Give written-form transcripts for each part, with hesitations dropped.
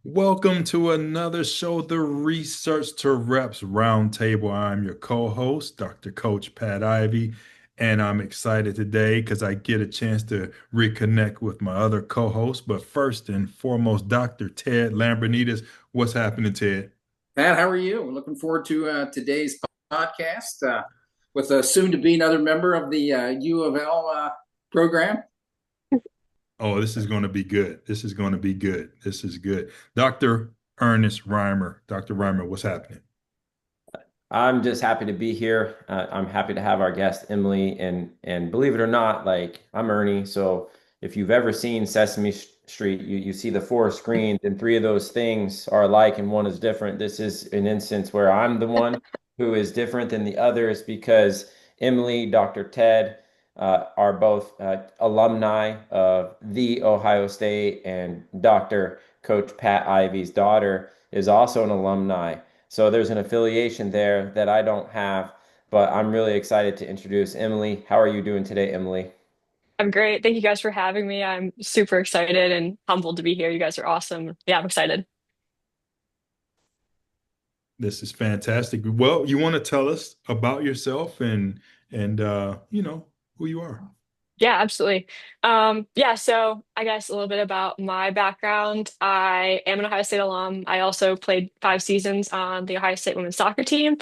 Welcome to another show, the Research to Reps Roundtable. I'm your co-host, Dr. Coach Pat Ivey, and I'm excited today because I get a chance to reconnect with my other co-host. But first and foremost, Dr. Ted Lambrinides. What's happening, Ted? Pat, how are you? We're looking forward to today's podcast with a soon to be another member of the U of L program. Oh, this is going to be good. This is going to be good. This is good. Dr. Ernest Reimer. Dr. Reimer, what's happening? I'm just happy to be here. I'm happy to have our guest Emily, and believe it or not, like I'm Ernie. So if you've ever seen Sesame Street, you see the four screens, and three of those things are alike, and one is different. This is an instance where I'm the one who is different than the others because Emily, Dr. Ted, are both alumni of the Ohio State, and Dr. Coach Pat Ivey's daughter is also an alumni. So there's an affiliation there that I don't have, but I'm really excited to introduce Emily. How are you doing today, Emily? I'm great. Thank you guys for having me. I'm super excited and humbled to be here. You guys are awesome. Yeah, I'm excited. This is fantastic. Well, you want to tell us about yourself and who you are. Yeah, absolutely. Yeah, so I guess a little bit about my background. I am an Ohio State alum. I also played 5 seasons on the Ohio State women's soccer team.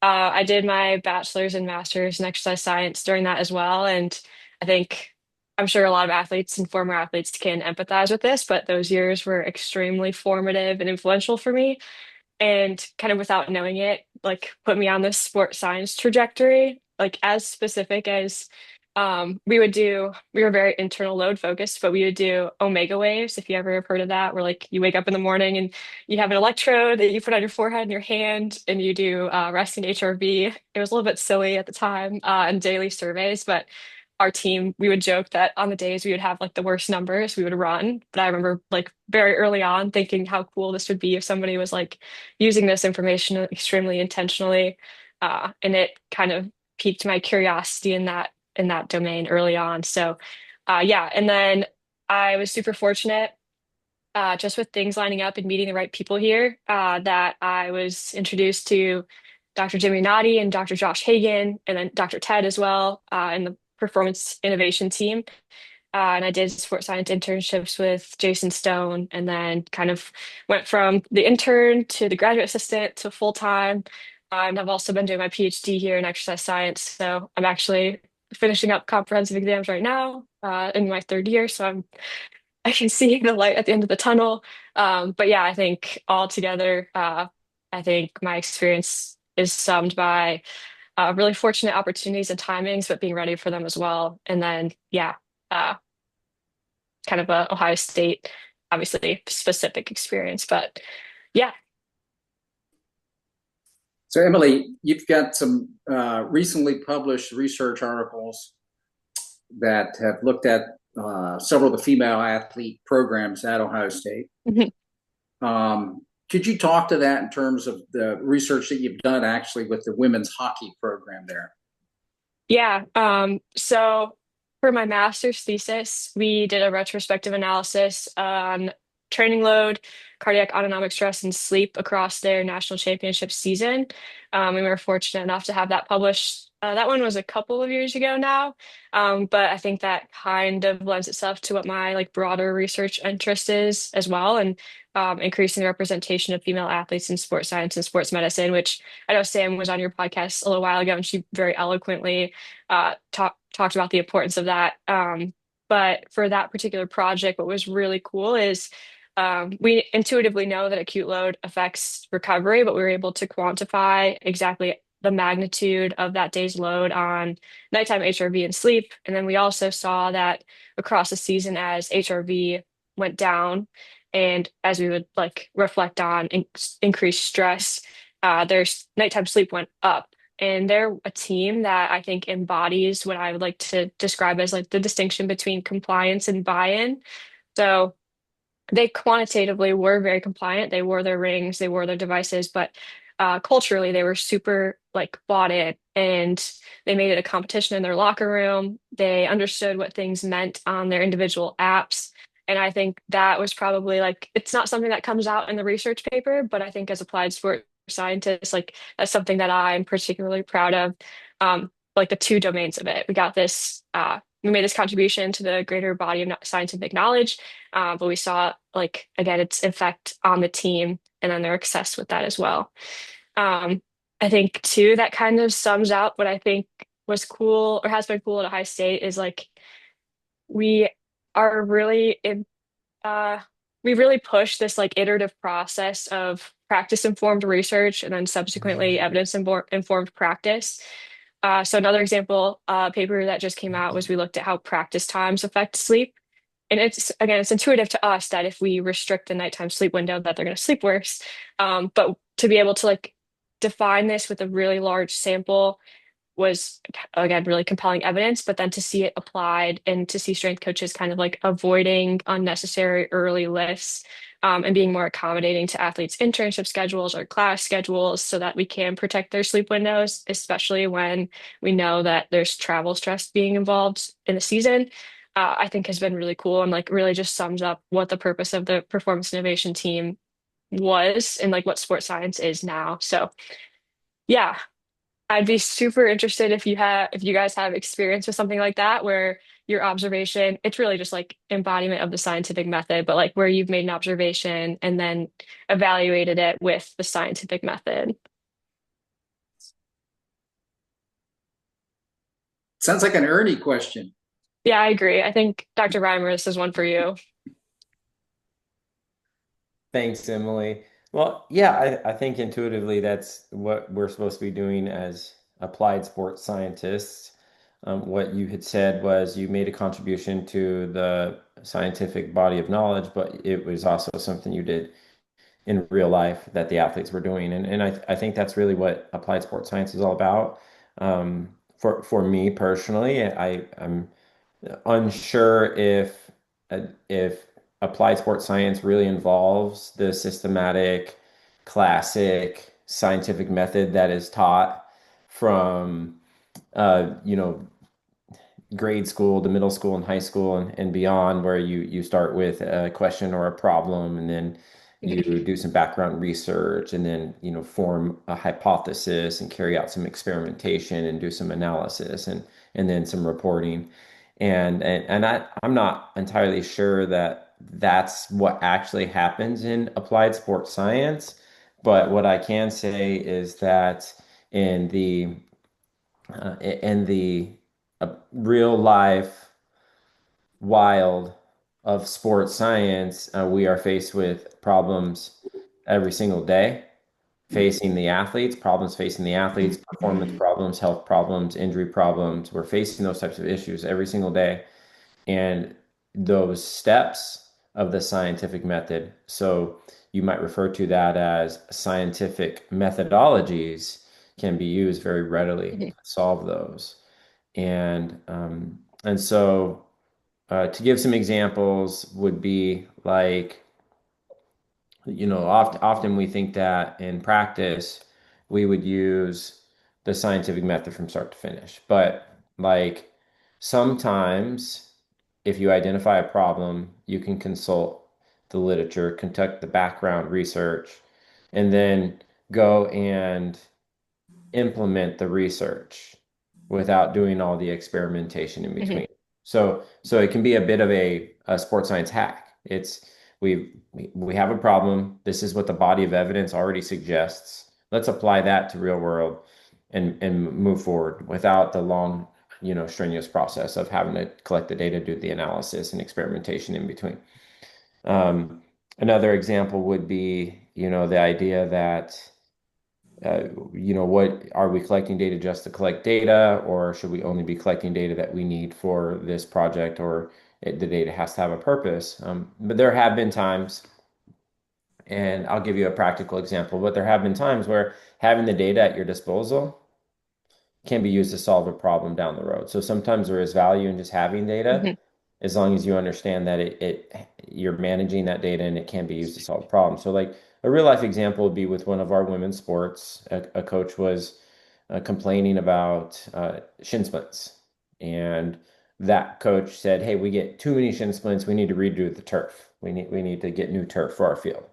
I did my bachelor's and master's in exercise science during that as well. And I think I'm sure a lot of athletes and former athletes can empathize with this, but those years were extremely formative and influential for me. And kind of without knowing it, like put me on this sports science trajectory, like as specific as we were very internal load focused, but we would do omega waves, if you ever have heard of that, where like you wake up in the morning and you have an electrode that you put on your forehead and your hand and you do resting HRV. It was a little bit silly at the time, and daily surveys, but our team, we would joke that on the days we would have like the worst numbers, we would run. But I remember like very early on thinking how cool this would be if somebody was like using this information extremely intentionally. And it kind of piqued my curiosity in that domain early on. So yeah, and then I was super fortunate just with things lining up and meeting the right people here that I was introduced to Dr. Jimmy Nadi and Dr. Josh Hagan, and then Dr. Ted as well, in the performance innovation team. And I did sports science internships with Jason Stone, and then kind of went from the intern to the graduate assistant to full time. And I've also been doing my PhD here in exercise science. So I'm actually finishing up comprehensive exams right now, in my third year. So I can see the light at the end of the tunnel. But yeah, I think altogether, I think my experience is summed by really fortunate opportunities and timings, but being ready for them as well. And then, yeah, uh, kind of a Ohio State, obviously specific experience, but yeah. So, Emily, you've got some recently published research articles that have looked at several of the female athlete programs at Ohio State. Mhm. Could you talk to that in terms of the research that you've done actually with the women's hockey program there? Yeah. So for my master's thesis, we did a retrospective analysis on training load, cardiac autonomic stress, and sleep across their national championship season. We were fortunate enough to have that published. That one was a couple of years ago now, but I think that kind of lends itself to what my like broader research interest is as well, and increasing the representation of female athletes in sports science and sports medicine, which I know Sam was on your podcast a little while ago, and she very eloquently talked about the importance of that. But for that particular project, what was really cool is we intuitively know that acute load affects recovery, but we were able to quantify exactly the magnitude of that day's load on nighttime HRV and sleep. And then we also saw that across the season as HRV went down and as we would like reflect on increased stress, their nighttime sleep went up. And they're a team that I think embodies what I would like to describe as like the distinction between compliance and buy-in. So they quantitatively were very compliant. They wore their rings, they wore their devices, but culturally they were super like bought in, and they made it a competition in their locker room. They understood what things meant on their individual apps, And I think that was probably like, it's not something that comes out in the research paper, but I think as applied sport scientists, like that's something that I'm particularly proud of. Like the two domains of it. We made this contribution to the greater body of scientific knowledge, but we saw like, again, its effect on the team and then their success with that as well. Um, I think too, that kind of sums out what I think was cool or has been cool at Ohio State is like we are really in uh we really push this like iterative process of practice informed research and then subsequently evidence informed practice. So another example paper that just came out was we looked at how practice times affect sleep. And it's again, it's intuitive to us that if we restrict the nighttime sleep window, that they're going to sleep worse. But to be able to like define this with a really large sample was again really compelling evidence, but then to see it applied and to see strength coaches kind of like avoiding unnecessary early lifts and being more accommodating to athletes' internship schedules or class schedules so that we can protect their sleep windows, especially when we know that there's travel stress being involved in the season. I think has been really cool and like really just sums up what the purpose of the performance innovation team was and like what sports science is now. So yeah, I'd be super interested if you guys have experience with something like that where your observation, it's really just like embodiment of the scientific method, but like where you've made an observation and then evaluated it with the scientific method. Sounds like an Ernie question. Yeah, I agree. I think Dr. Reimer, this is one for you. Thanks, Emily. Well, yeah, I think intuitively that's what we're supposed to be doing as applied sports scientists. What you had said was you made a contribution to the scientific body of knowledge, but it was also something you did in real life that the athletes were doing. And I think that's really what applied sports science is all about. For me personally, I'm unsure if applied sports science really involves the systematic, classic scientific method that is taught from you know grade school to middle school and high school and beyond, where you start with a question or a problem, and then you do some background research, and then form a hypothesis and carry out some experimentation and do some analysis and then some reporting. I'm not entirely sure that that's what actually happens in applied sports science, but what I can say is that in the real life wild of sports science, we are faced with problems every single day facing the athletes, problems facing the athletes, performance problems, health problems, injury problems. We're facing those types of issues every single day. And those steps of the scientific method, so you might refer to that as scientific methodologies, can be used very readily to solve those. And to give some examples would be like, often we think that in practice we would use the scientific method from start to finish. But like sometimes if you identify a problem, you can consult the literature, conduct the background research, and then go and implement the research without doing all the experimentation in between. So it can be a bit of a sports science hack. It's we have a problem. This is what the body of evidence already suggests. Let's apply that to real world and move forward without the long, strenuous process of having to collect the data, do the analysis and experimentation in between. Another example would be, the idea that what are we collecting data just to collect data, or should we only be collecting data that we need for this project, or the data has to have a purpose? But there have been times, and I'll give you a practical example, but there have been times where having the data at your disposal can be used to solve a problem down the road. So sometimes there is value in just having data, as long as you understand that you're managing that data and it can be used to solve problems. So like a real life example would be with one of our women's sports. A coach was complaining about shin splints, and that coach said, "Hey, we get too many shin splints. We need to redo the turf. We need to get new turf for our field."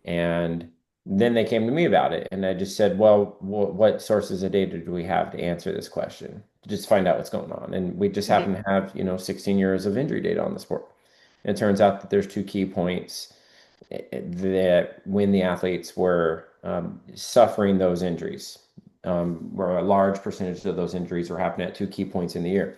And then they came to me about it, and I just said, "Well, what sources of data do we have to answer this question? Just find out what's going on." And we just Mhm. happen to have, 16 years of injury data on the sport. And it turns out that there's two key points that when the athletes were suffering those injuries, where a large percentage of those injuries were happening at two key points in the year.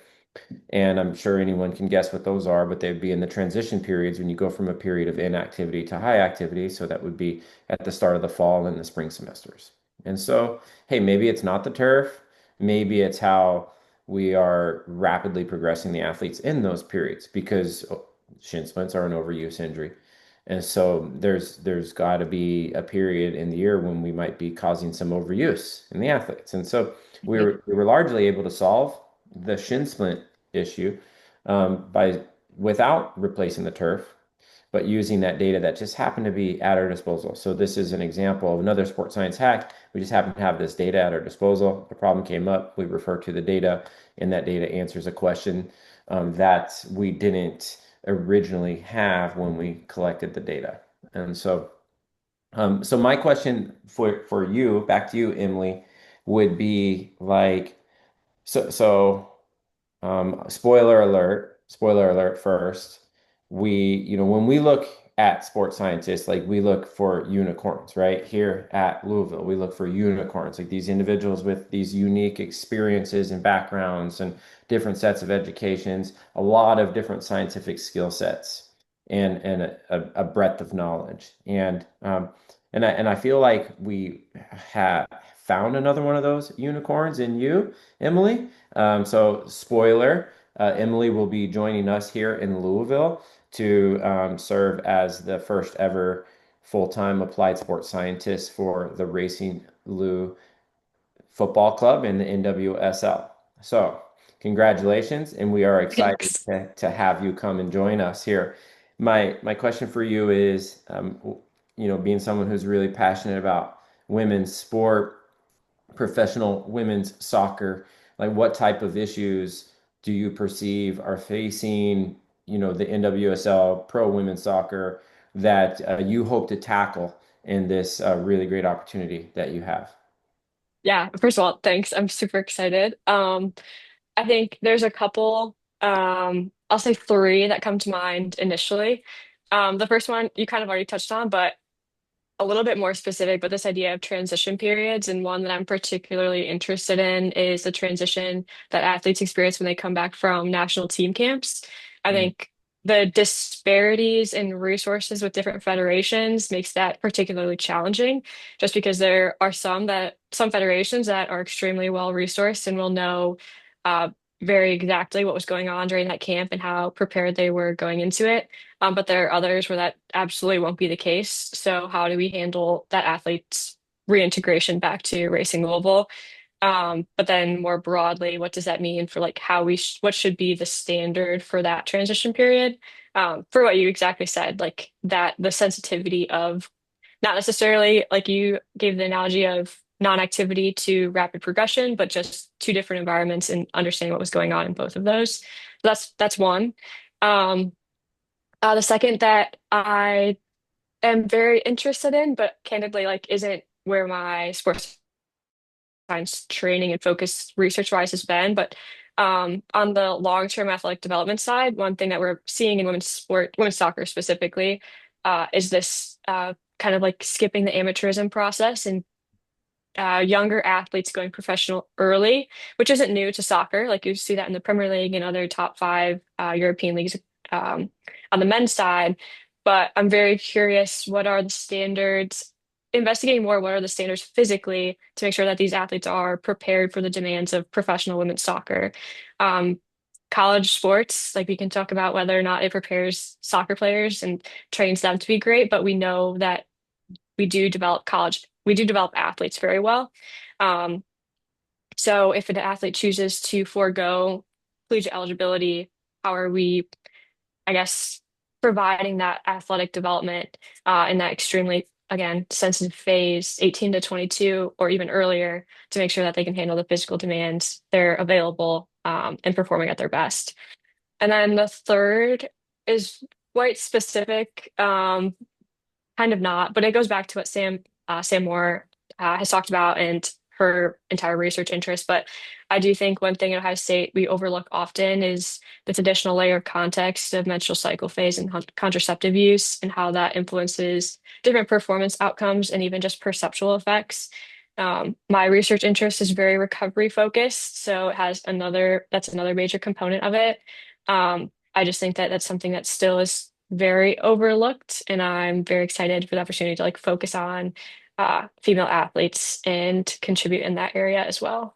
And I'm sure anyone can guess what those are, but they'd be in the transition periods when you go from a period of inactivity to high activity. So that would be at the start of the fall and the spring semesters. And so, hey, maybe it's not the turf, maybe it's how we are rapidly progressing the athletes in those periods because shin splints are an overuse injury. And so there's got to be a period in the year when we might be causing some overuse in the athletes. And so Mhm. we were largely able to solve the shin splint issue by without replacing the turf, but using that data that just happened to be at our disposal. So this is an example of another sports science hack. We just happen to have this data at our disposal. The problem came up, we refer to the data, and that data answers a question that we didn't originally have when we collected the data. And so, so my question for you, back to you, Emily, would be like, spoiler alert first. When we look at sports scientists, like we look for unicorns, right? Here at Louisville, we look for unicorns, like these individuals with these unique experiences and backgrounds and different sets of educations, a lot of different scientific skill sets and a breadth of knowledge. And I feel like we have found another one of those unicorns in you, Emily. So, spoiler, Emily will be joining us here in Louisville to serve as the first ever full-time applied sports scientist for the Racing Lou Football Club in the NWSL. So, congratulations, and we are excited Thanks. to have you come and join us here. My question for you is, being someone who's really passionate about women's sport, professional women's soccer, like what type of issues do you perceive are facing, the NWSL pro women's soccer that you hope to tackle in this really great opportunity that you have? Yeah, first of all, thanks. I'm super excited. I think there's a couple, I'll say three that come to mind initially. The first one you kind of already touched on, but a little bit more specific, but this idea of transition periods, and one that I'm particularly interested in is the transition that athletes experience when they come back from national team camps. I Mm. think the disparities in resources with different federations makes that particularly challenging, just because there are some federations that are extremely well resourced and will know uh, very exactly what was going on during that camp and how prepared they were going into it. But there are others where that absolutely won't be the case. So how do we handle that athlete's reintegration back to Racing Louisville? But then more broadly, what does that mean for like what should be the standard for that transition period? For what you exactly said, like that the sensitivity of not necessarily like you gave the analogy of non-activity to rapid progression, but just two different environments and understanding what was going on in both of those. So that's one. Um, the second that I am very interested in, but candidly, like, isn't where my sports science training and focus research-wise has been. But on the long-term athletic development side, one thing that we're seeing in women's soccer specifically, is this kind of like skipping the amateurism process and younger athletes going professional early, which isn't new to soccer. Like you see that in the Premier League and other top five European leagues um, on the men's side. But I'm very curious, what are the standards, investigating more, what are the standards physically to make sure that these athletes are prepared for the demands of professional women's soccer? Um, College sports, like we can talk about whether or not it prepares soccer players and trains them to be great, but we know that we do develop athletes very well. Um, so if an athlete chooses to forego collegiate eligibility, how are we, I guess, providing that athletic development in that extremely, again, sensitive phase, 18 to 22, or even earlier, to make sure that they can handle the physical demands they're available and performing at their best. And then the third is quite specific, kind of not, but it goes back to what Sam Moore has talked about and her entire research interest. But I do think one thing at Ohio State we overlook often is this additional layer of context of menstrual cycle phase and contraceptive use and how that influences different performance outcomes and even just perceptual effects. My research interest is very recovery focused, so it has that's another major component of it. I just think that that's something that still is very overlooked, and I'm very excited for the opportunity to like focus on female athletes and contribute in that area as well.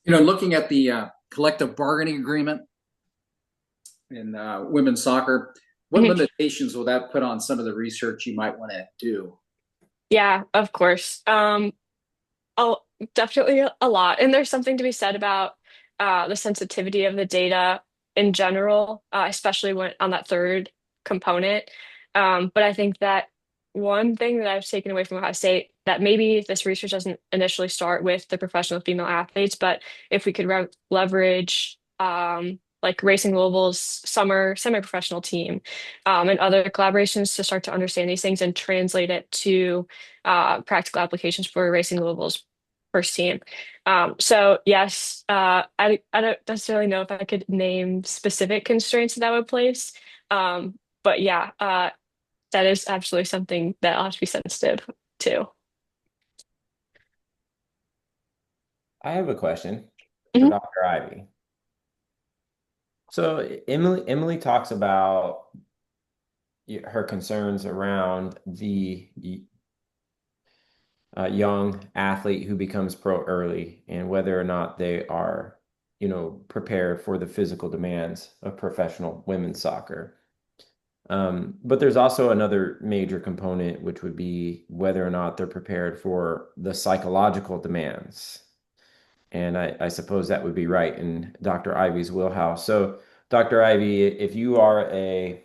Looking at the collective bargaining agreement in women's soccer, what limitations will that put on some of the research you might want to do? Yeah, of course. Oh, definitely a lot. And there's something to be said about the sensitivity of the data in general, especially when on that third component. But I think that one thing that I've taken away from Ohio State that maybe this research doesn't initially start with the professional female athletes, but if we could leverage like Racing Louisville's summer semi-professional team and other collaborations to start to understand these things and translate it to practical applications for Racing Louisville's first team. So yes, I don't necessarily know if I could name specific constraints that would place. But yeah, that is absolutely something that I'll have to be sensitive to. I have a question for Mhm. Dr. Ivey. So Emaly talks about her concerns around the young athlete who becomes pro early and whether or not they are, prepared for the physical demands of professional women's soccer. But there's also another major component, which would be whether or not they're prepared for the psychological demands. And I suppose that would be right in Dr. Ivey's wheelhouse. So, Dr. Ivey, if you are a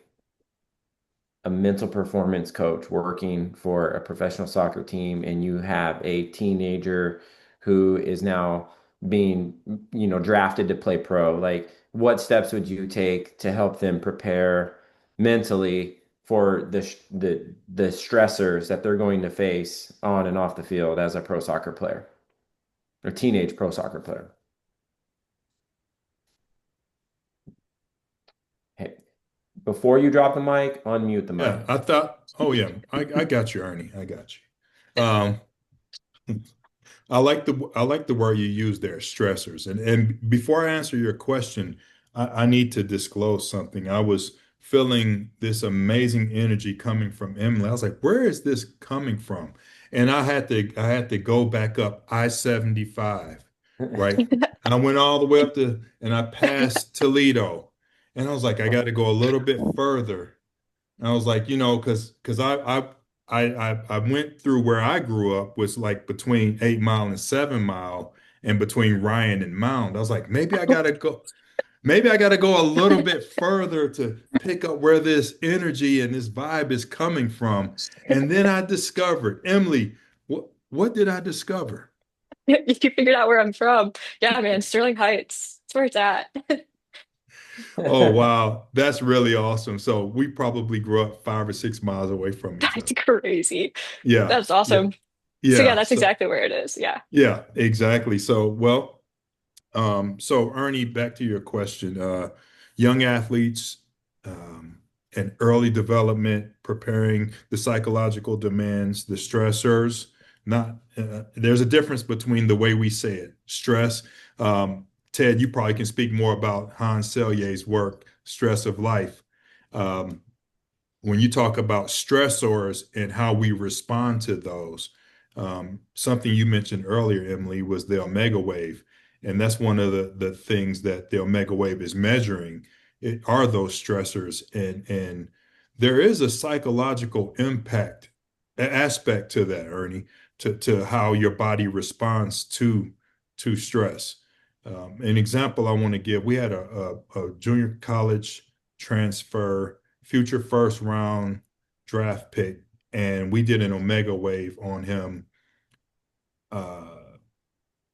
mental performance coach working for a professional soccer team and you have a teenager who is now being, drafted to play pro, like what steps would you take to help them prepare mentally for the stressors that they're going to face on and off the field as a pro soccer player or teenage pro soccer player? Hey, before you drop the mic, unmute the Yeah, mic. I thought, oh yeah, I got you, Ernie. I got you. I like the word you use there, stressors. And before I answer your question, I need to disclose something. I was feeling this amazing energy coming from Emily. I was like, where is this coming from? And I had to go back up I-75, right? I went all the way up to and I passed Toledo. And I was like, I got to go a little bit further. And I was like, because I went through where I grew up was like between 8 Mile and 7 Mile and between Ryan and Mound. I was like, maybe I gotta go a little bit further to pick up where this energy and this vibe is coming from. And then I discovered, Emily, what did I discover? You figured out where I'm from. Yeah, man, Sterling Heights. That's where it's at. Oh wow, that's really awesome. So we probably grew up 5 or 6 miles away from each That's other. crazy. Yeah, That's yeah, awesome. So yeah, yeah. that's So exactly where it is. Yeah. yeah, exactly. So, well, Ernie, back to your question. Young athletes, um, and early development, preparing the psychological demands, the stressors, not, there's a difference between the way we say it. Stress, Ted, you probably can speak more about Hans Selye's work, Stress of Life. Um, when you talk about stressors and how we respond to those, something you mentioned earlier, Emily, was the omega wave. And that's one of the things that the omega wave is measuring. It are those stressors. And there is a psychological impact aspect to that, Ernie, to how your body responds to stress. An example I want to give, we had a junior college transfer future first round draft pick, and we did an omega wave on him uh,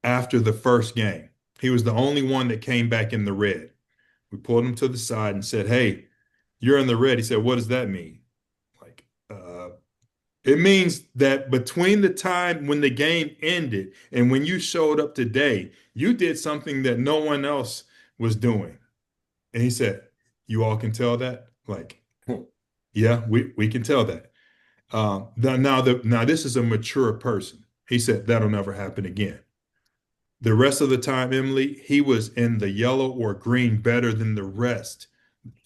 after the first game. He was the only one that came back in the red. We pulled him to the side and said, "Hey, you're in the red." He said, "What does that mean?" Like, it means that between the time when the game ended and when you showed up today, you did something that no one else was doing. And he said, "You all can tell that?" Like, yeah, we can tell that. Now this is a mature person. He said that'll never happen again. The rest of the time, Emaly, he was in the yellow or green better than the rest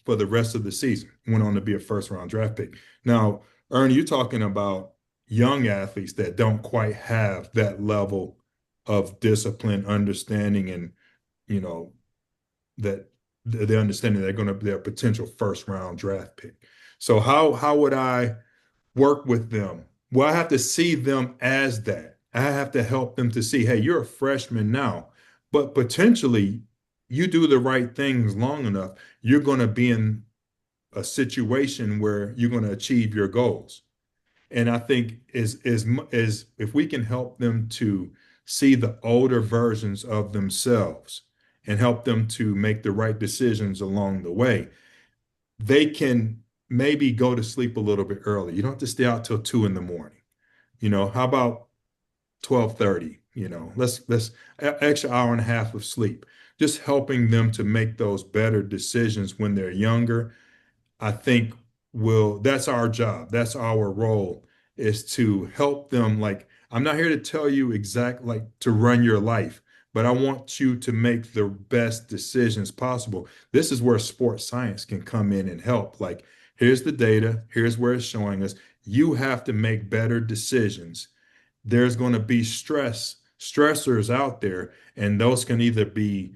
for the rest of the season. Went on to be a first round draft pick. Now, Ernie, you're talking about young athletes that don't quite have that level of discipline, understanding, and you know that they understanding they're going to be a potential first round draft pick. So how would I work with them? Well, I have to see them as that. I have to help them to see, hey, you're a freshman now, but potentially you do the right things long enough, you're going to be in a situation where you're going to achieve your goals. And I think is if we can help them to see the older versions of themselves and help them to make the right decisions along the way, they can maybe go to sleep a little bit early. You don't have to stay out till 2 in the morning. How about 12:30? Let's extra hour and a half of sleep. Just helping them to make those better decisions when they're younger, I think will that's our job. That's our role is to help them. Like, I'm not here to tell you exact like to run your life, but I want you to make the best decisions possible. This is where sports science can come in and help. Like, here's the data, here's where it's showing us. You have to make better decisions. There's going to be stressors out there, and those can either be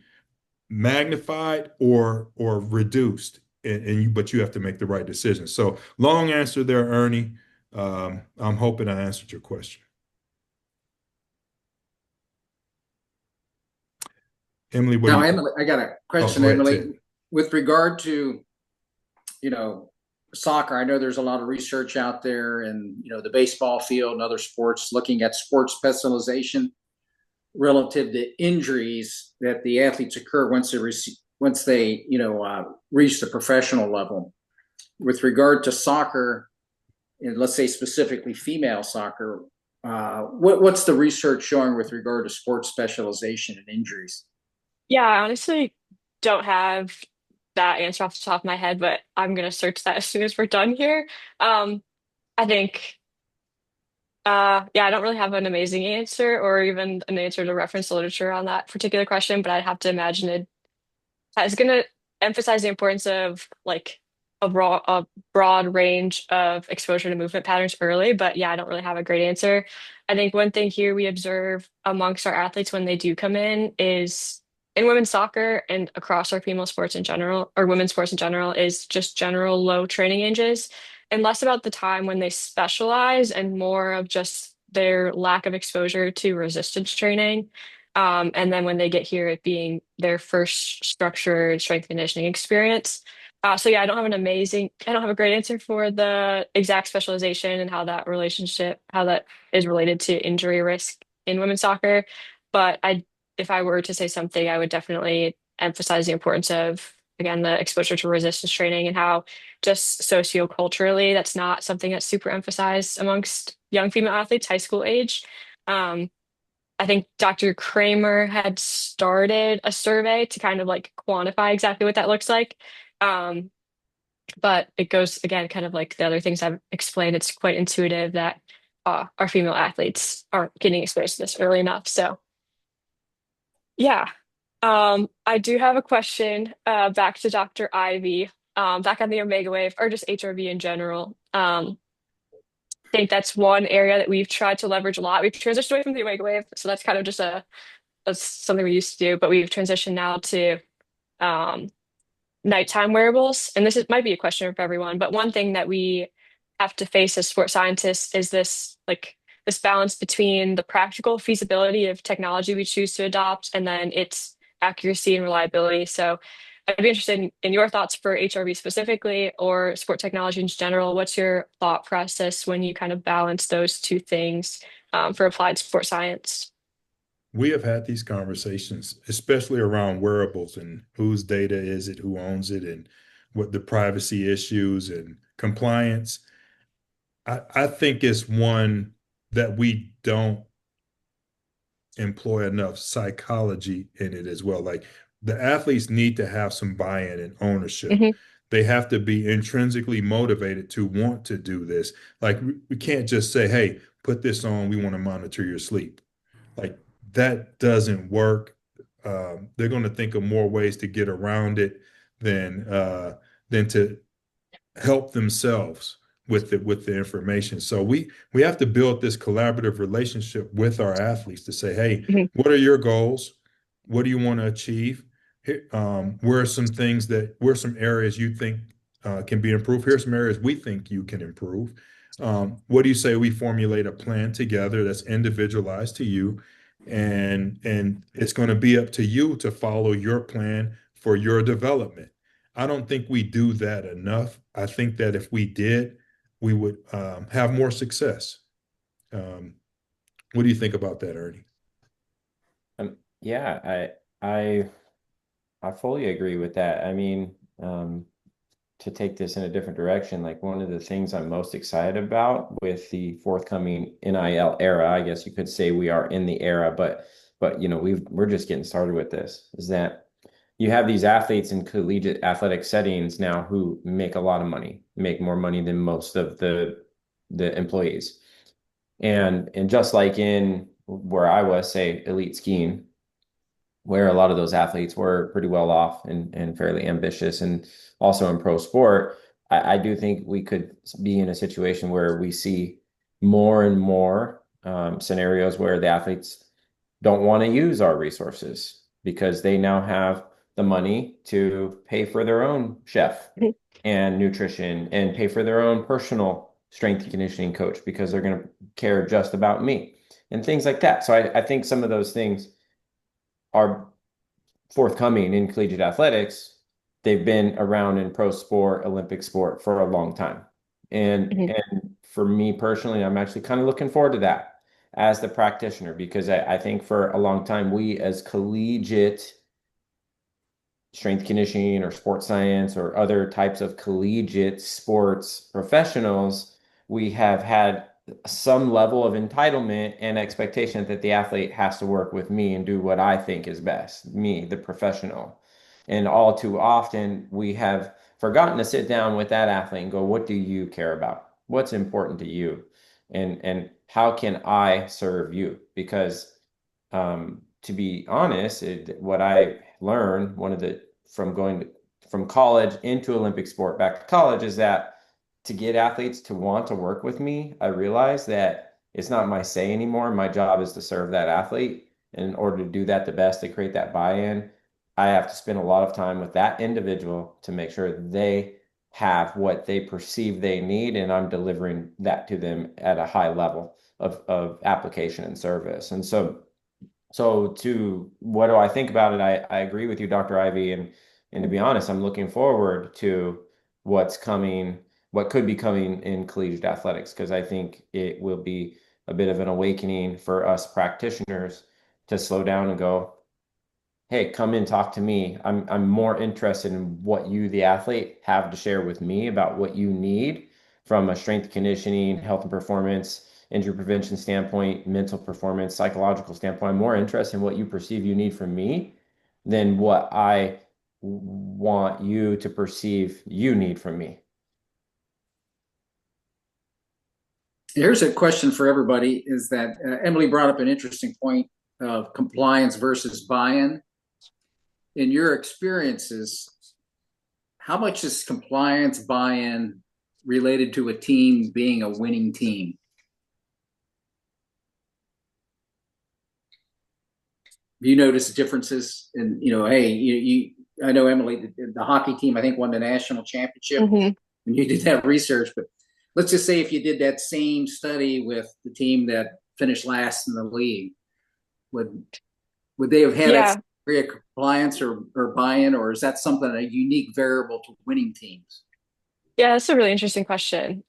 magnified or reduced, but you have to make the right decision. So long answer there, Ernie. I'm hoping I answered your question. Emaly, what do Now, you? Emaly, I got a Oh, question, go ahead, Emaly. Ted. With regard to, you know, soccer, I know there's a lot of research out there in, the baseball field and other sports looking at sports specialization relative to injuries that the athletes occur once they reach the professional level. With regard to soccer, and let's say specifically female soccer, what's the research showing with regard to sports specialization and injuries? Yeah, I honestly don't have that answer off the top of my head, but I'm gonna search that as soon as we're done here. Um, I think, yeah, I don't really have an amazing answer or even an answer to reference the literature on that particular question, but I'd have to imagine it's going to emphasize the importance of like a broad range of exposure to movement patterns early. But yeah, I don't really have a great answer. I think one thing here we observe amongst our athletes when they do come in is in women's soccer and across our female sports in general, or women's sports in general, is just general low training ages and less about the time when they specialize and more of just their lack of exposure to resistance training. And then when they get here, it being their first structured strength conditioning experience. So yeah, I don't have a great answer for the exact specialization and how that is related to injury risk in women's soccer. But if I were to say something, I would definitely emphasize the importance of, again, the exposure to resistance training and how just socioculturally, that's not something that's super emphasized amongst young female athletes, high school age. Um, I think Dr. Kramer had started a survey to kind of like quantify exactly what that looks like. Um, but it goes again, kind of like the other things I've explained. It's quite intuitive that our female athletes aren't getting exposed to this early enough. So, yeah. I do have a question back to Dr. Ivy, back on the omega wave or just HRV in general. I think that's one area that we've tried to leverage a lot. We've transitioned away from the omega wave, so that's kind of just that's something we used to do, but we've transitioned now to um, nighttime wearables. And might be a question for everyone, but one thing that we have to face as sports scientists is this balance between the practical feasibility of technology we choose to adopt and then its accuracy and reliability. So I'd be interested in your thoughts for HRV specifically or sport technology in general. What's your thought process when you kind of balance those two things for applied sports science? we have had these conversations, especially around wearables and whose data is it, who owns it, and what the privacy issues and compliance. I think it's one that we don't employ enough psychology in it as well. Like the athletes need to have some buy-in and ownership. Hmm. They have to be intrinsically motivated to want to do this. Like we can't just say, "Hey, put this on. We want to monitor your sleep." Like that doesn't work. They're going to think of more ways to get around it than than to help themselves with the information. So we have to build this collaborative relationship with our athletes to say, hey, Hmm. what are your goals? What do you want to achieve? Where are some things where are some areas you think can be improved? Here's some areas we think you can improve. What do you say we formulate a plan together that's individualized to you, and it's going to be up to you to follow your plan for your development. I don't think we do that enough. I think that if we did, we would have more success. Um, what do you think about that, Ernie? Yeah, I fully agree with that. I mean, to take this in a different direction, like one of the things I'm most excited about with the forthcoming NIL era, I guess you could say we are in the era, but we're just getting started with this, is that you have these athletes in collegiate athletic settings now who make a lot of money, make more money than most of the employees. And just like in where I was, say, elite skiing, where a lot of those athletes were pretty well off and fairly ambitious, and also in pro sport, I do think we could be in a situation where we see more and more scenarios where the athletes don't want to use our resources because they now have the money to pay for their own chef and nutrition and pay for their own personal strength and conditioning coach because they're going to care just about me and things like that. So I think some of those things are forthcoming in collegiate athletics. They've been around in pro sport, Olympic sport for a long time. And Hmm. and for me personally, I'm actually kind of looking forward to that as the practitioner because I think for a long time we as collegiate strength conditioning or sports science or other types of collegiate sports professionals, we have had some level of entitlement and expectation that the athlete has to work with me and do what I think is best, me, the professional. And all too often, we have forgotten to sit down with that athlete and go, what do you care about? What's important to you? And how can I serve you? Because to be honest, what I learned, one of the from from college into Olympic sport back to college is that to get athletes to want to work with me, I realized that it's not my say anymore. My job is to serve that athlete. And in order to do that the best, to create that buy-in, I have to spend a lot of time with that individual to make sure they have what they perceive they need, and I'm delivering that to them at a high level of application and service. And so to what do I think about it? I agree with you, Dr. Ivy, and to be honest, I'm looking forward to what's coming, what could be coming in collegiate athletics, because I think it will be a bit of an awakening for us practitioners to slow down and go, hey, come in, talk to me. I'm more interested in what you, the athlete, have to share with me about what you need from a strength conditioning, health and performance, injury prevention standpoint, mental performance, psychological standpoint. I'm more interested in what you perceive you need from me than what I want you to perceive you need from me. Here's a question for everybody: is that Emaly brought up an interesting point of compliance versus buy-in. In your experiences, how much is compliance buy-in related to a team being a winning team? Do you notice differences in, hey, I know Emaly, the hockey team, I think won the national championship, Hmm. and you did that research, but let's just say if you did that same study with the team that finished last in the league, would they have had that Yeah. degree of compliance or buy-in, or is that something a unique variable to winning teams? Yeah, that's a really interesting question.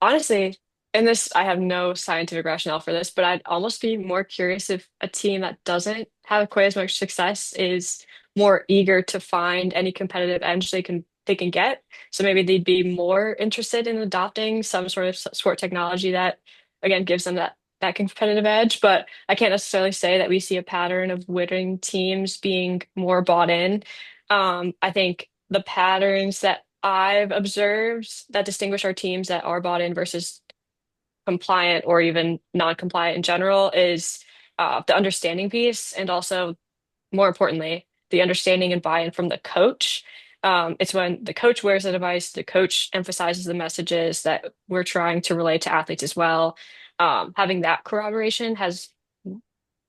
Honestly, and this, I have no scientific rationale for this, but I'd almost be more curious if a team that doesn't have quite as much success is more eager to find any competitive edge they can get. So maybe they'd be more interested in adopting some sort of sport technology that, again, gives them that competitive edge. But I can't necessarily say that we see a pattern of winning teams being more bought in. I think the patterns that I've observed that distinguish our teams that are bought in versus compliant or even non-compliant in general is the understanding piece, and also more importantly, the understanding and buy-in from the coach. It's when the coach wears the device, the coach emphasizes the messages that we're trying to relay to athletes as well. Having that corroboration has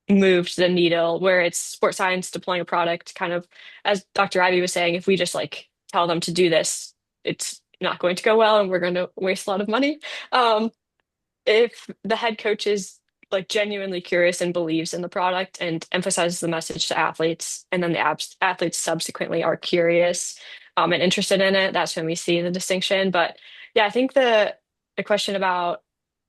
moved the needle where it's sports science deploying a product, kind of as Dr. Ivey was saying, if we just like tell them to do this, it's not going to go well and we're going to waste a lot of money. If the head coach is like genuinely curious and believes in the product and emphasizes the message to athletes, and then the athletes subsequently are curious and interested in it, that's when we see the distinction. But yeah, I think the question about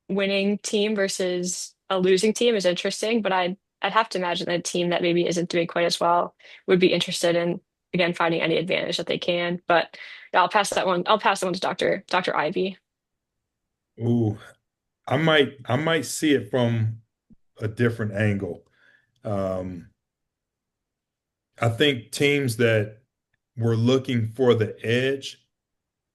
winning team versus a losing team is interesting, but I'd have to imagine that a team that maybe isn't doing quite as well would be interested in again finding any advantage that they can. But yeah, I'll pass that one to Dr. Ivy. Ooh, I might see it from a different angle. Um, I think teams that were looking for the edge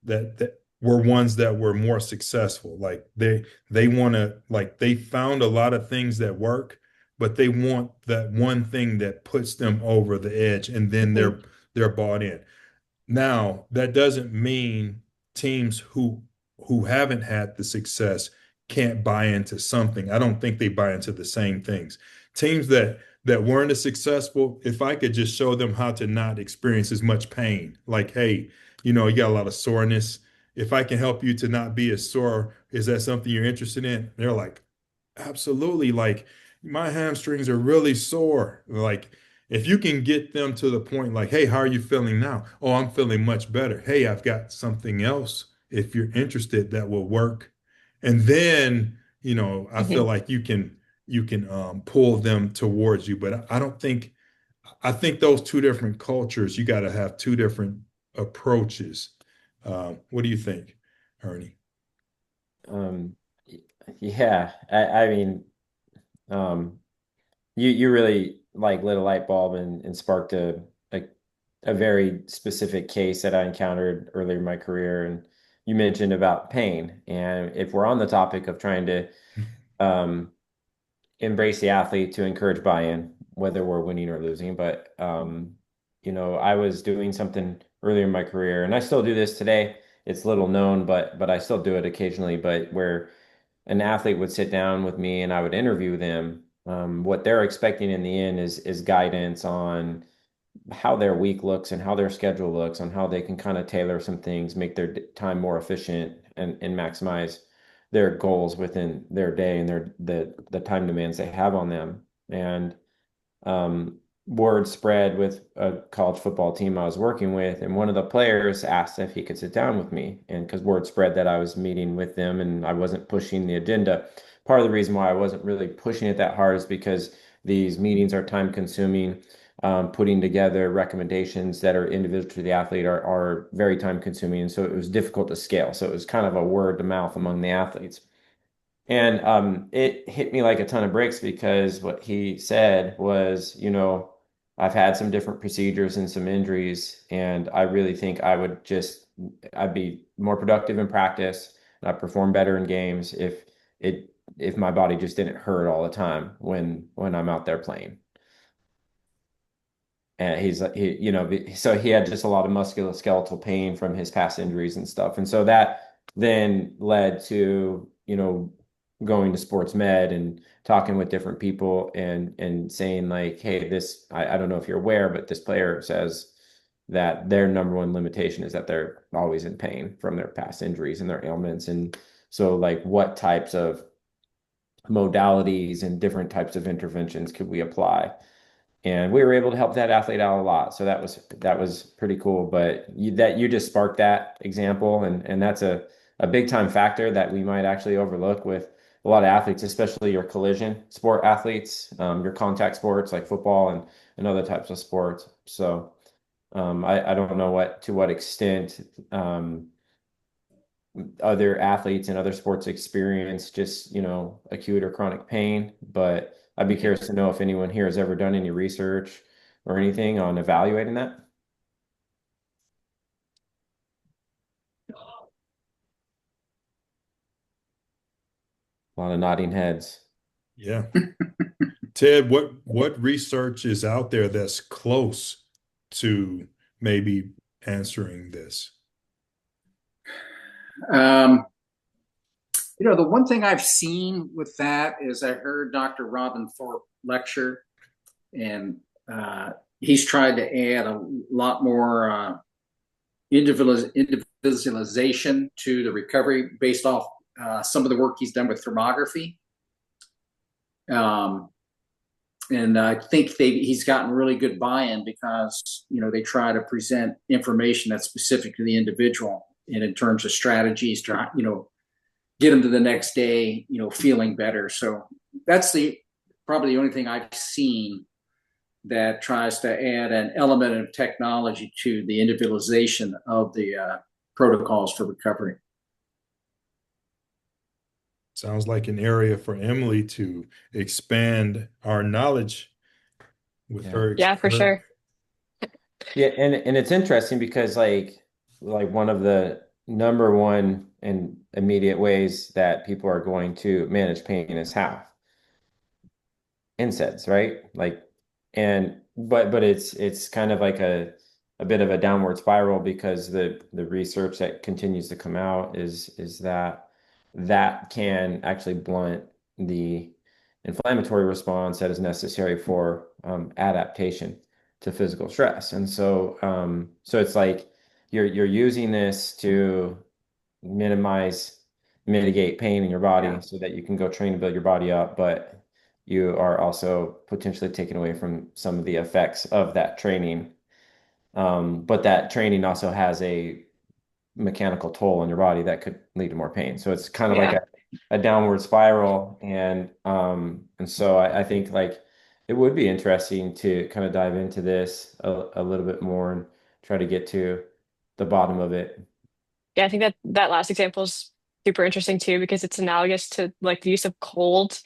that were ones that were more successful. Like they want to like they found a lot of things that work, but they want that one thing that puts them over the edge, and then Mhm. they're bought in. Now, that doesn't mean teams who haven't had the success can't buy into something. I don't think they buy into the same things. Teams that weren't as successful, if I could just show them how to not experience as much pain, like, hey, you got a lot of soreness. If I can help you to not be as sore, is that something you're interested in? They're like, absolutely. Like, my hamstrings are really sore. Like, if you can get them to the point like, hey, how are you feeling now? Oh, I'm feeling much better. Hey, I've got something else if you're interested that will work. And then, I feel Mhm. like you can pull them towards you. But I don't think I think those two different cultures, you got to have two different approaches. What do you think, Ernie? Um, y- yeah, I mean, um, you really like lit a light bulb and sparked a very specific case that I encountered earlier in my career. And you mentioned about pain. And if we're on the topic of trying to um, embrace the athlete to encourage buy-in, whether we're winning or losing, but I was doing something earlier in my career, and I still do this today. It's little known, but I still do it occasionally. But where an athlete would sit down with me and I would interview them. What they're expecting in the end is guidance on how their week looks and how their schedule looks, on how they can kind of tailor some things, make their time more efficient and maximize their goals within their day and the time demands they have on them. And um, word spread with a college football team I was working with, and one of the players asked if he could sit down with me, and because word spread that I was meeting with them and I wasn't pushing the agenda. Part of the reason why I wasn't really pushing it that hard is because these meetings are time consuming. Putting together recommendations that are individual to the athlete are very time consuming, and so it was difficult to scale. So it was kind of a word to mouth among the athletes. And it hit me like a ton of bricks because what he said was, I've had some different procedures and some injuries, and I really think I'd be more productive in practice and I'd perform better in games if my body just didn't hurt all the time when I'm out there playing. And so he had just a lot of musculoskeletal pain from his past injuries and stuff. And so that then led to, going to sports med and talking with different people and saying like, hey, I don't know if you're aware, but this player says that their number one limitation is that they're always in pain from their past injuries and their ailments. And so like what types of modalities and different types of interventions could we apply? And we were able to help that athlete out a lot. So that was pretty cool. But you just sparked that example, and that's a big time factor that we might actually overlook with a lot of athletes, especially your collision sport athletes, your contact sports like football and other types of sports. So I don't know to what extent other athletes and other sports experience just, acute or chronic pain, but I'd be curious to know if anyone here has ever done any research or anything on evaluating that. A lot of nodding heads. Yeah. Ted, what research is out there that's close to maybe answering this? Um, the one thing I've seen with that is I heard Dr. Robin Thorpe lecture, and he's tried to add a lot more individualization to the recovery based off some of the work he's done with thermography. And I think he's gotten really good buy-in because they try to present information that's specific to the individual, and in terms of strategies to get them to the next day feeling better. So that's probably the only thing I've seen that tries to add an element of technology to the individualization of the protocols for recovery. Sounds like an area for Emaly to expand our knowledge with Yeah. her. Yeah, for sure. Yeah, and it's interesting because like one of the number one and immediate ways that people are going to manage pain is how? NSAIDs, right? Like, and but it's kind of like a bit of a downward spiral because the research that continues to come out is that that can actually blunt the inflammatory response that is necessary for adaptation to physical stress. And so it's like you're using this to minimize, mitigate pain in your body Yeah. so that you can go train and build your body up, but you are also potentially taking away from some of the effects of that training. But that training also has a mechanical toll on your body that could lead to more pain. So it's kind of like Yeah. a downward spiral. And so I think like it would be interesting to kind of dive into this a little bit more and try to get to the bottom of it. Yeah, I think that last example is super interesting too because it's analogous to like the use of cold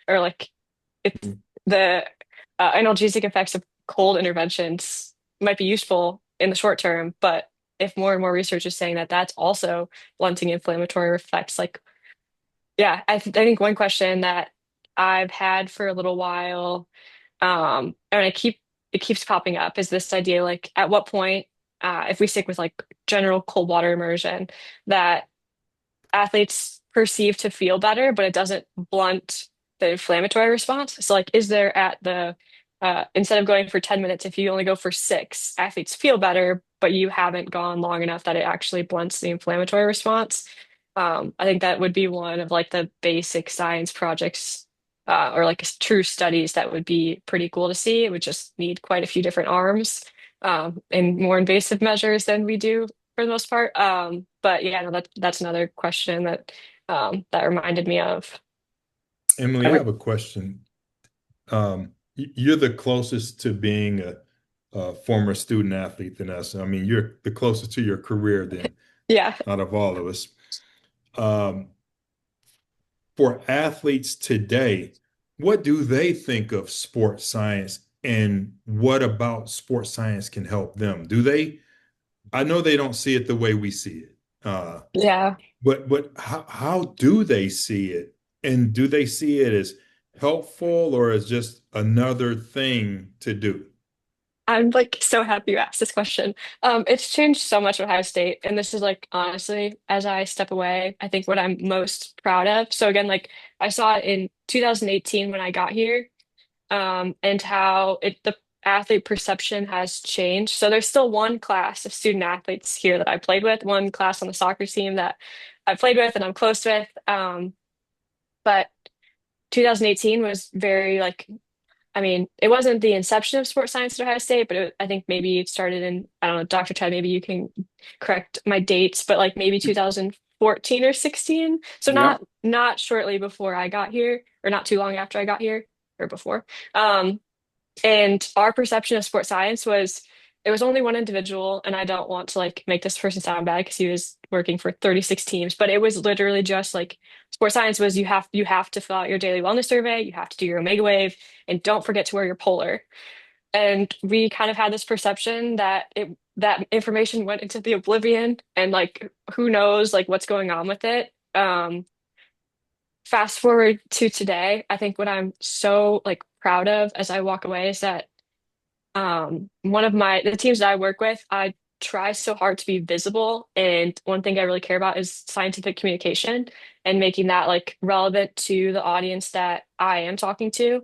or like it's the analgesic effects of cold interventions might be useful in the short term, but if more and more research is saying that that's also blunting inflammatory effects, like yeah, I think one question that I've had for a little while, and it keeps popping up is this idea like at what point, if we stick with like general cold water immersion, that athletes perceive to feel better, but it doesn't blunt the inflammatory response. So, like, is there at the instead of going for 10 minutes, if you only go for 6, athletes feel better, but you haven't gone long enough that it actually blunts the inflammatory response? I think that would be one of like the basic science projects or like true studies that would be pretty cool to see. It would just need quite a few different arms and more invasive measures than we do for the most part. But yeah, no, that's another question that reminded me of. Emaly, I have a question. You're the closest to being a former student athlete than us. I mean, you're the closest to your career than Yeah, out of all of us. Um, for athletes today, what do they think of sports science and what about sports science can help them? I know they don't see it the way we see it. yeah. But how do they see it? And do they see it as helpful or as just another thing to do? I'm like so happy you asked this question. It's changed so much at Ohio State, and this is like honestly, as I step away, I think what I'm most proud of. So again, like I saw it in 2018 when I got here, and how the athlete perception has changed. So there's still one class of student athletes here that I played with, one class on the soccer team that I played with and I'm close with. But 2018 was very like, I mean, it wasn't the inception of sports science at Ohio State, but I think maybe it started in, I don't know, Dr. Ted, maybe you can correct my dates, but like maybe 2004 14 or 16. So Yep. not shortly before I got here, or not too long after I got here, or before. Um, and our perception of sports science was it was only one individual, and I don't want to like make this person sound bad because he was working for 36 teams, but it was literally just like sports science was you have to fill out your daily wellness survey, you have to do your omega wave, and don't forget to wear your polar. And we kind of had this perception that that information went into the oblivion, and like who knows like what's going on with it. Fast forward to today, I think what I'm so like proud of as I walk away is that one of the teams that I work with, I try so hard to be visible. And one thing I really care about is scientific communication and making that like relevant to the audience that I am talking to.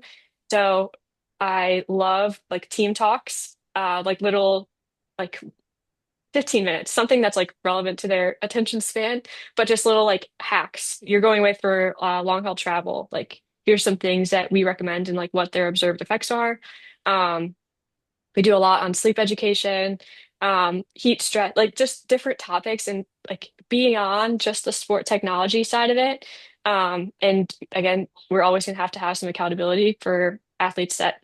So I love like team talks, like little like 15 minutes, something that's like relevant to their attention span, but just little like hacks. You're going away for long haul travel. Like here's some things that we recommend and like what their observed effects are. Um, we do a lot on sleep education, heat stress, like just different topics and like being on just the sport technology side of it. And again, we're always going to have some accountability for athletes that,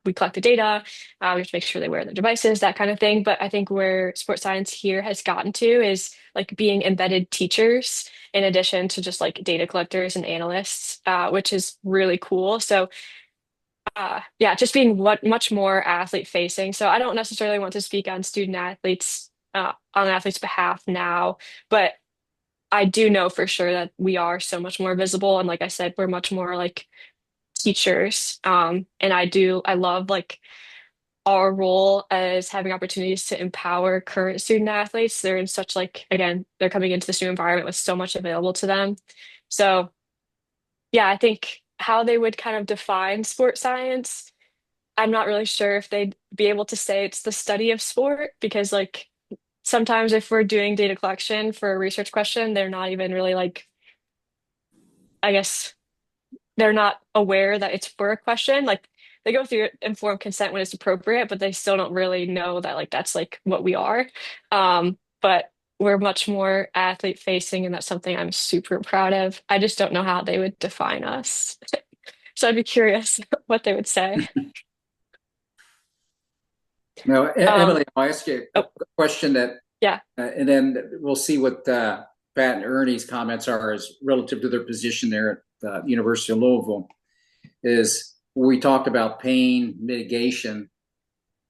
we collect the data. We have to make sure they wear their devices, that kind of thing. But I think where sports science here has gotten to is like being embedded teachers in addition to just like data collectors and analysts, which is really cool. So yeah, just being much more athlete facing. So I don't necessarily want to speak on student athletes on an athlete's behalf now, but I do know for sure that we are so much more visible. And like I said, we're much more like teachers. And I love like our role as having opportunities to empower current student athletes. They're in such like, again, they're coming into this new environment with so much available to them. So yeah, I think how they would kind of define sports science. I'm not really sure if they'd be able to say it's the study of sport because like sometimes if we're doing data collection for a research question, they're not even really like, I guess they're not aware that it's for a question. Like they go through informed consent when it's appropriate, but they still don't really know that like that's like what we are. But we're much more athlete facing, and that's something I'm super proud of. I just don't know how they would define us. So I'd be curious what they would say. Now, Um, Emily, I'll ask you a oh, question that, yeah. and then we'll see what Pat and Ernie's comments are as relative to their position there at the University of Louisville. Is we talked about pain mitigation,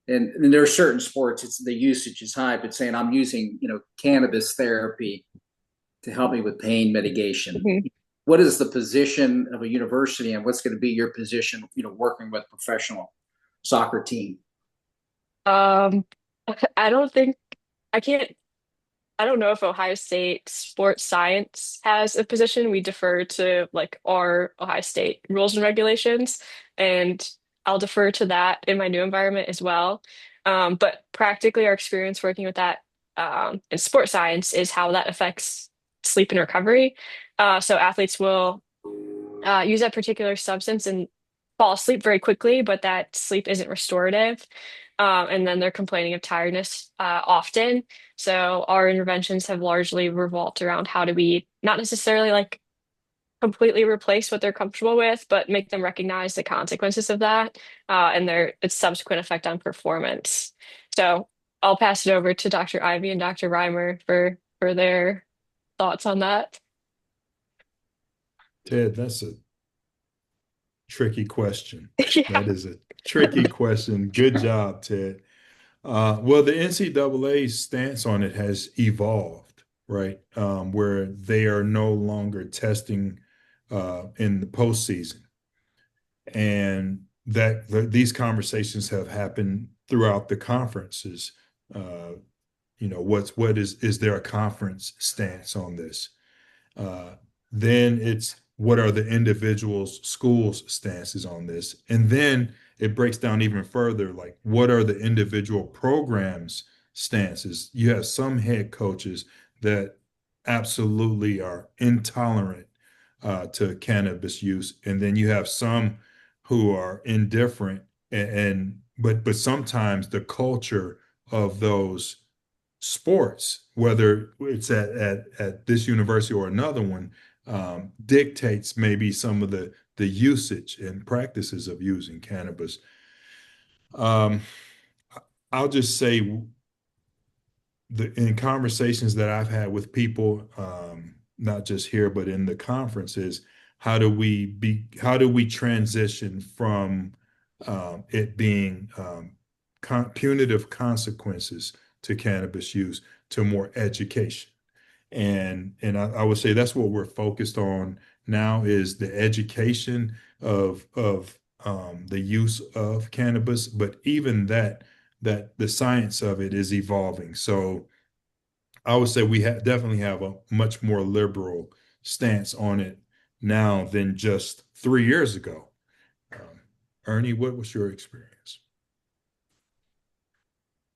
and there are certain sports it's the usage is high, but saying I'm using cannabis therapy to help me with pain mitigation. Mhm. What is the position of a university, and what's going to be your position? Working with professional soccer team. Um, I don't think I can't. I don't know if Ohio State sports science has a position. We defer to like our Ohio State rules and regulations, and I'll defer to that in my new environment as well. But practically, our experience working with that in sports science is how that affects sleep and recovery. So athletes will use that particular substance and fall asleep very quickly, but that sleep isn't restorative. And then they're complaining of tiredness often. So our interventions have largely revolved around how do we not necessarily like completely replace what they're comfortable with, but make them recognize the consequences of that and their its subsequent effect on performance. So I'll pass it over to Dr. Ivy and Dr. Reimer for their thoughts on that. Ted, that's a tricky question. Yeah. That is a tricky question. Good job, Ted. Well, the NCAA's stance on it has evolved, right? Where they are no longer testing in the postseason, and these conversations have happened throughout the conferences. Uh, what is there a conference stance on this? Uh, then it's what are the individuals, schools' stances on this? And then it breaks down even further, like what are the individual programs' stances? You have some head coaches that absolutely are intolerant to cannabis use, and then you have some who are indifferent, and but sometimes the culture of those sports, whether it's at this university or another one, dictates maybe some of the usage and practices of using cannabis. Um, I'll just say in conversations that I've had with people, not just here but in the conferences, how do we transition from it being punitive consequences to cannabis use to more education? And I would say that's what we're focused on now is the education of the use of cannabis, but even that the science of it is evolving. So I would say we definitely have a much more liberal stance on it now than just 3 years ago. Ernie, what was your experience?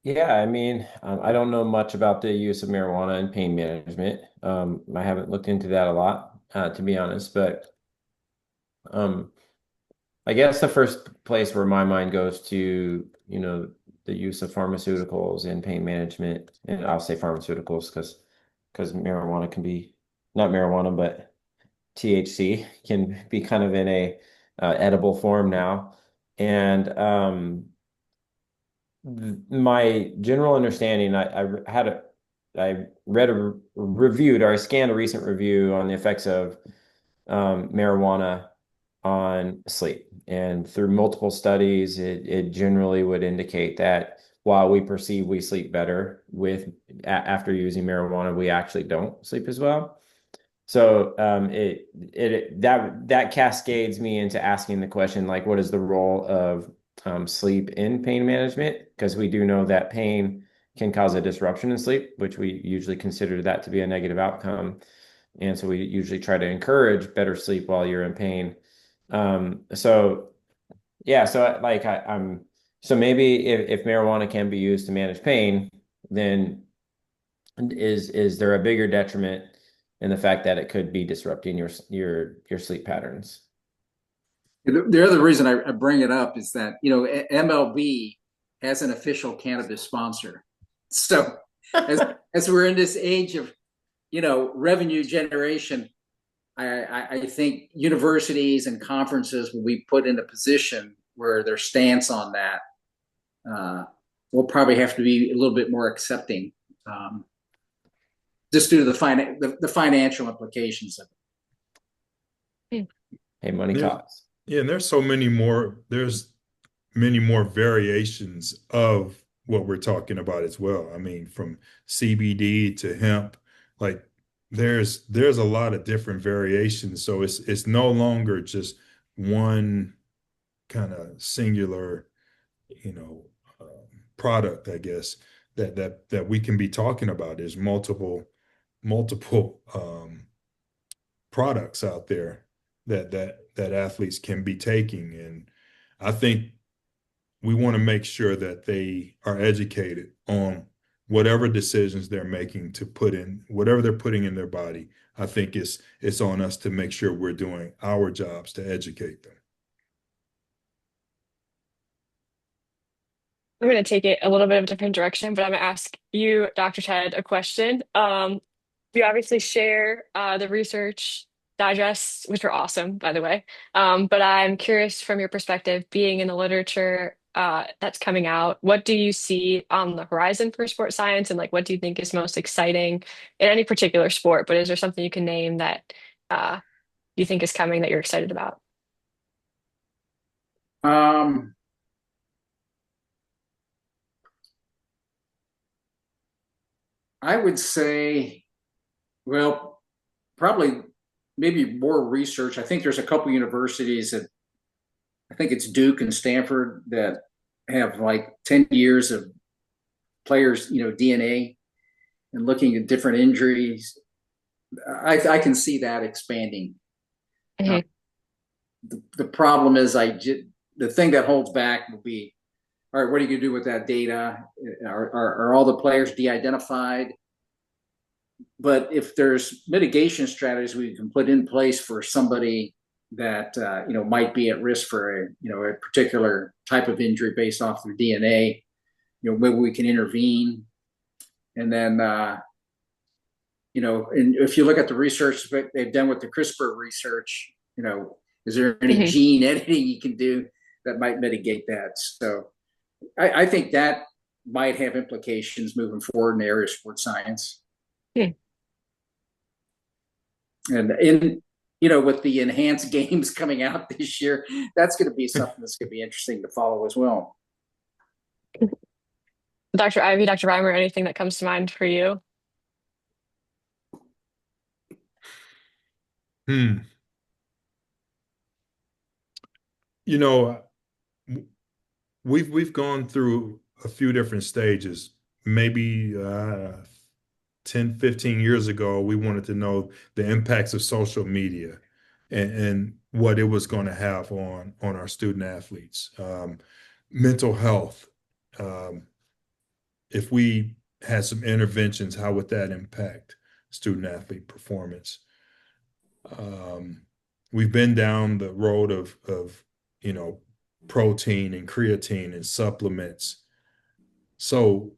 Yeah, I mean, I don't know much about the use of marijuana in pain management. I haven't looked into that a lot, to be honest, but um, I guess the first place where my mind goes to, the use of pharmaceuticals in pain management, and I'll say pharmaceuticals because marijuana can be not marijuana, but THC can be kind of in a edible form now. And my general understanding, I read reviewed or I scanned a recent review on the effects of marijuana on sleep. And through multiple studies, it generally would indicate that while we perceive we sleep better after using marijuana, we actually don't sleep as well. So that cascades me into asking the question, like, what is the role of sleep in pain management? Because we do know that pain can cause a disruption in sleep, which we usually consider that to be a negative outcome. And so we usually try to encourage better sleep while you're in pain. So yeah, so like so maybe if marijuana can be used to manage pain, then is there a bigger detriment in the fact that it could be disrupting your sleep patterns? The other reason I bring it up is that MLB has an official cannabis sponsor. So as we're in this age of revenue generation, I think universities and conferences will be put in a position where their stance on that will probably have to be a little bit more accepting, just due to the financial implications of Hmm. Hey, money There's, talks. yeah, and there's many more variations of what we're talking about as well. I mean, from CBD to hemp, like there's a lot of different variations. So it's no longer just one kind of singular, you know, product, I guess, that we can be talking about. There's multiple products out there that athletes can be taking, and I think we want to make sure that they are educated on whatever decisions they're making to put in whatever they're putting in their body. I think it's on us to make sure we're doing our jobs to educate them. I'm going to take it a little bit of a different direction, but I'm going to ask you, Dr. Ted, a question. We obviously share the research digests, which are awesome, by the way. But I'm curious from your perspective, being in the literature that's coming out, what do you see on the horizon for sports science, and like what do you think is most exciting in any particular sport? But is there something you can name that uh, you think is coming that you're excited about? it. I would say, well, probably maybe more research. I think there's a couple universities that I think it's Duke and Stanford that have like 10 years of players, DNA and looking at different injuries. I can see that expanding. Uh, Mhm. the problem is the thing that holds back will be, all right, what are you going to do with that data? Are all the players de-identified? But if there's mitigation strategies we can put in place for somebody that might be at risk for a particular type of injury based off their DNA, maybe we can intervene. And then, and if you look at the research that they've done with the CRISPR research, is there any Hmm. gene editing you can do that might mitigate that? So I think that might have implications moving forward in the area of sports science. And with the enhanced games coming out this year, that's going to be something that's going to be interesting to follow as well. Dr. Ivy, Dr. Reimer, anything that comes to mind for you? Hmm. You know, we've gone through a few different stages. Maybe 10, 15 years ago, we wanted to know the impacts of social media and what it was going to have on our student athletes. Mental health. Um, if we had some interventions, how would that impact student athlete performance? Um, we've been down the road of you know protein and creatine and supplements. So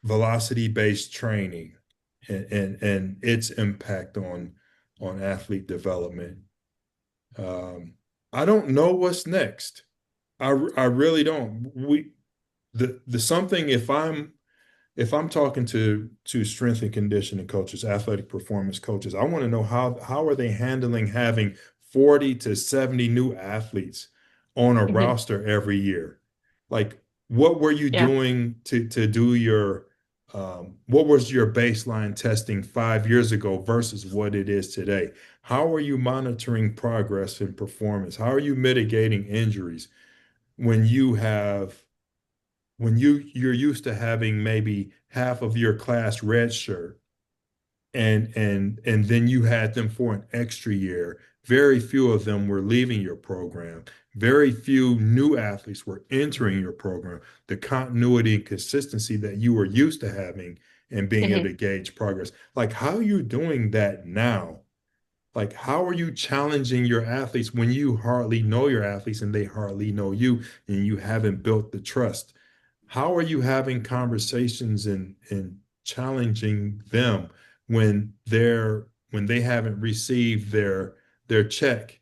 velocity-based training and its impact on athlete development. Um, I don't know what's next. I really don't. The something if I'm talking to strength and conditioning coaches, athletic performance coaches, I want to know how are they handling having 40 to 70 new athletes on a Hmm. roster every year? Like, what were you Yeah. doing to do your what was your baseline testing 5 years ago versus what it is today? How are you monitoring progress and performance? How are you mitigating injuries when you're used to having maybe half of your class redshirt and then you had them for an extra year. Very few of them were leaving your program. Very few new athletes were entering your program. The continuity and consistency that you were used to having and being able Hmm. to gauge progress. Like, how are you doing that now? Like, how are you challenging your athletes when you hardly know your athletes and they hardly know you and you haven't built the trust? How are you having conversations and challenging them when they haven't received their check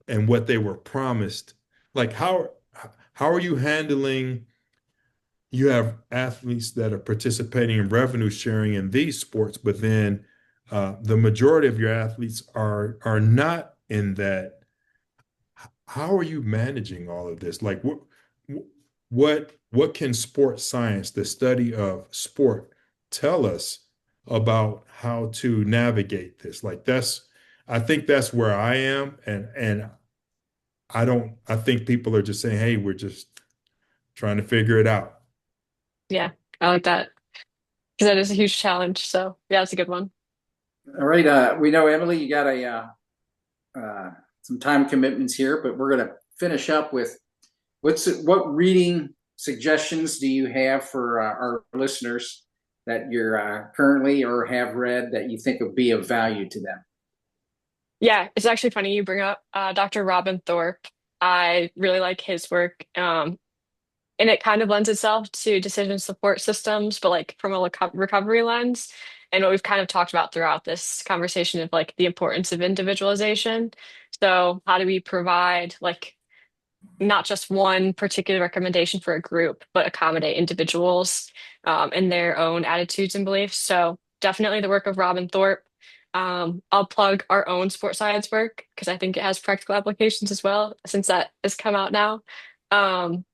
and what they were promised? Like, how are you handling you have athletes that are participating in revenue sharing in these sports, but then the majority of your athletes are not in that. How are you managing all of this? Like, what can sports science, the study of sport, tell us about how to navigate this? Like, I think that's where I am, and I think people are just saying, hey, we're just trying to figure it out. Yeah. I like that because that is a huge challenge. So yeah, it's a good one. All right. We know, Emily, you got some time commitments here, but we're going to finish up with what reading suggestions do you have for our listeners that you're currently or have read that you think would be of value to them? Yeah, it's actually funny you bring up Dr. Robin Thorpe. I really like his work. And it kind of lends itself to decision support systems, but like from a recovery lens. And what we've kind of talked about throughout this conversation of like the importance of individualization. So how do we provide like not just one particular recommendation for a group, but accommodate individuals and their own attitudes and beliefs. So definitely the work of Robin Thorpe. I'll plug our own sports science work because I think it has practical applications as well, since that has come out now. Um,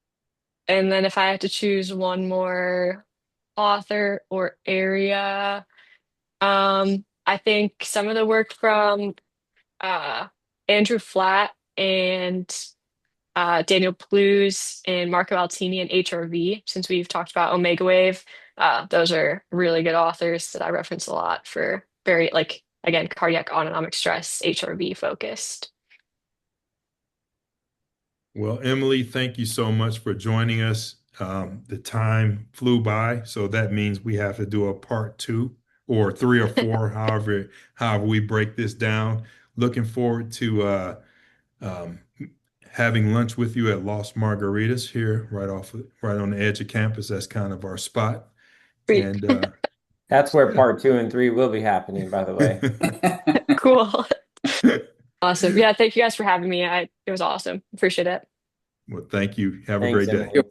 and then if I had to choose one more author or area, I think some of the work from Andrew Flatt and Daniel Plews and Marco Altini and HRV, since we've talked about Omega Wave. Those are really good authors that I reference a lot for very, like, again, cardiac autonomic stress, HRV focused. Well, Emily, thank you so much for joining us. The time flew by, so that means we have to do a part two or three or four, however we break this down. Looking forward to um, having lunch with you at Lost Margaritas here, right on the edge of campus. That's kind of our spot. Sweet. And That's where part 2 and 3 will be happening, by the way. Cool. Awesome. Yeah, thank you guys for having me. It was awesome. Appreciate it. well, thank you. Have a Thanks, great day. Emily.